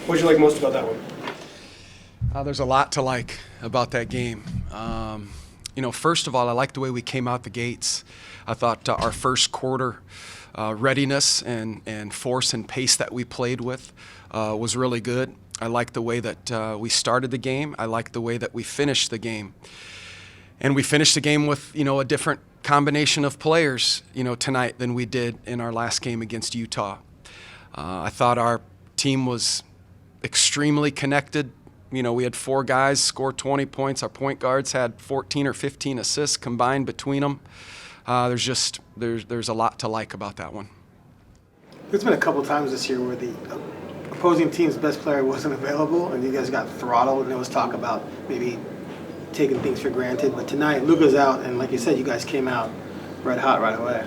What did you like most about that one? There's a lot to like about that game. First of all, I like the way we came out the gates. I thought our first quarter readiness and force and pace that we played with was really good. I like the way that we started the game. I like the way that we finished the game. And we finished the game with, a different combination of players, tonight than we did in our last game against Utah. I thought our team was extremely connected. We had 4 guys score 20 points. Our point guards had 14 or 15 assists combined between them. There's a lot to like about that one. There's been a couple times this year where the opposing team's best player wasn't available and you guys got throttled, and there was talk about maybe taking things for granted. But tonight, Luka's out, and like you said, you guys came out red hot right away.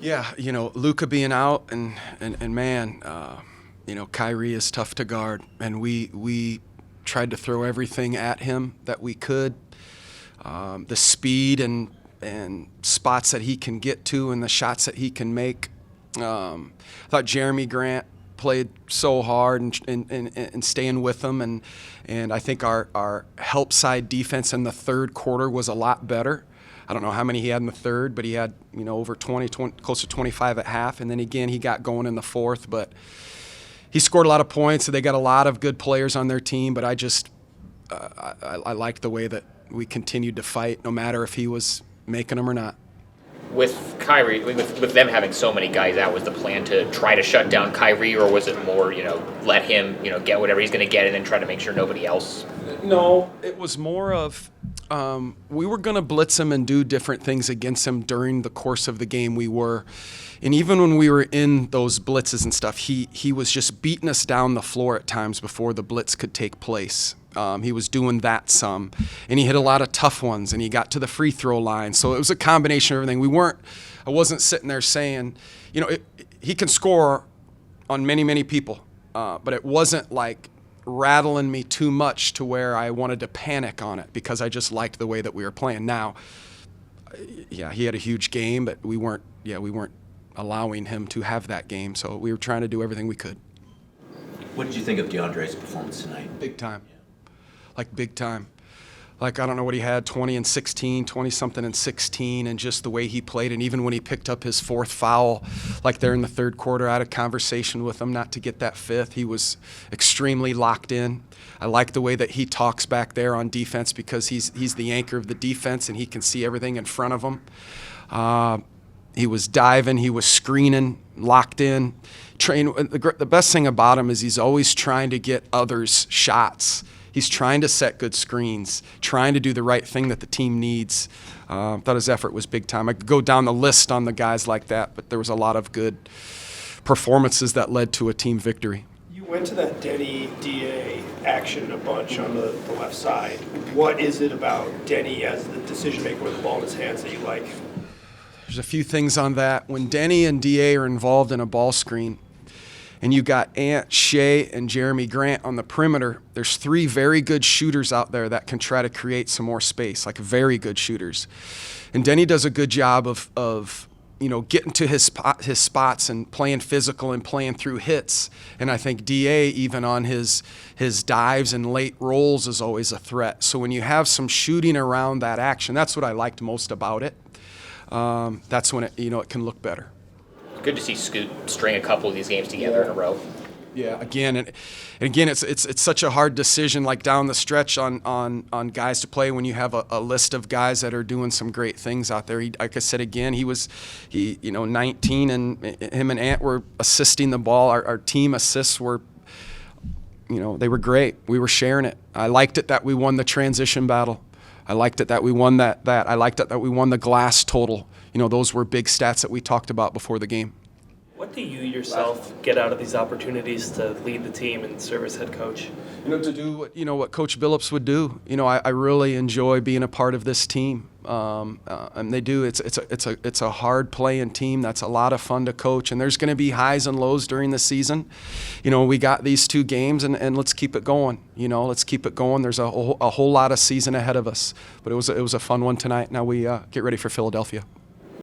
Yeah, Luka being out, and man, Kyrie is tough to guard, and we tried to throw everything at him that we could. The speed and spots that he can get to and the shots that he can make. I thought Jeremy Grant played so hard and staying with them, and I think our help side defense in the third quarter was a lot better. I don't know how many he had in the third, but he had over 20, close to 25 at half, and then again he got going in the fourth. But he scored a lot of points, so they got a lot of good players on their team. But I like the way that we continued to fight, no matter if he was making them or not. With Kyrie, with them having so many guys out, was the plan to try to shut down Kyrie, or was it more, let him, get whatever he's going to get and then try to make sure nobody else? No, it was more of we were going to blitz him and do different things against him during the course of the game. And even when we were in those blitzes and stuff, he was just beating us down the floor at times before the blitz could take place. He was doing that some, and he hit a lot of tough ones, and he got to the free throw line. So it was a combination of everything. I wasn't sitting there saying, he can score on many, many people, but it wasn't like rattling me too much to where I wanted to panic on it, because I just liked the way that we were playing. Now, yeah, he had a huge game, but we weren't allowing him to have that game, so we were trying to do everything we could. What did you think of DeAndre's performance tonight? Big time. Big time. I don't know what he had, 20 and 16, 20-something and 16, and just the way he played. And even when he picked up his 4th foul, there in the third quarter, I had a conversation with him not to get that 5th. He was extremely locked in. I like the way that he talks back there on defense, because he's the anchor of the defense, and he can see everything in front of him. He was diving, he was screening, locked in. The best thing about him is he's always trying to get others shots. He's trying to set good screens, trying to do the right thing that the team needs. Thought his effort was big time. I could go down the list on the guys like that, but there was a lot of good performances that led to a team victory. You went to that Denny DA action a bunch on the left side. What is it about Denny as the decision maker with the ball in his hands that you like? There's a few things on that. When Denny and DA are involved in a ball screen, and you got Ant, Shea, and Jeremy Grant on the perimeter, there's 3 very good shooters out there that can try to create some more space, very good shooters. And Denny does a good job of getting to his spots and playing physical and playing through hits. And I think DA, even on his dives and late rolls, is always a threat. So when you have some shooting around that action, that's what I liked most about it. That's when it can look better. Good to see Scoot string a couple of these games together in a row. Yeah, again, it's such a hard decision, down the stretch on guys to play when you have a list of guys that are doing some great things out there. Like I said again, he 19, and him and Ant were assisting the ball. Our team assists were, they were great. We were sharing it. I liked it that we won the transition battle. I liked it that we won that. I liked it that we won the glass total. Those were big stats that we talked about before the game. What do you yourself get out of these opportunities to lead the team and serve as head coach? To do what Coach Billups would do. I really enjoy being a part of this team. And they do. It's a hard playing team. That's a lot of fun to coach. And there's going to be highs and lows during the season. We got these 2 games, and let's keep it going. Let's keep it going. There's a whole lot of season ahead of us. But it was a fun one tonight. Now we get ready for Philadelphia.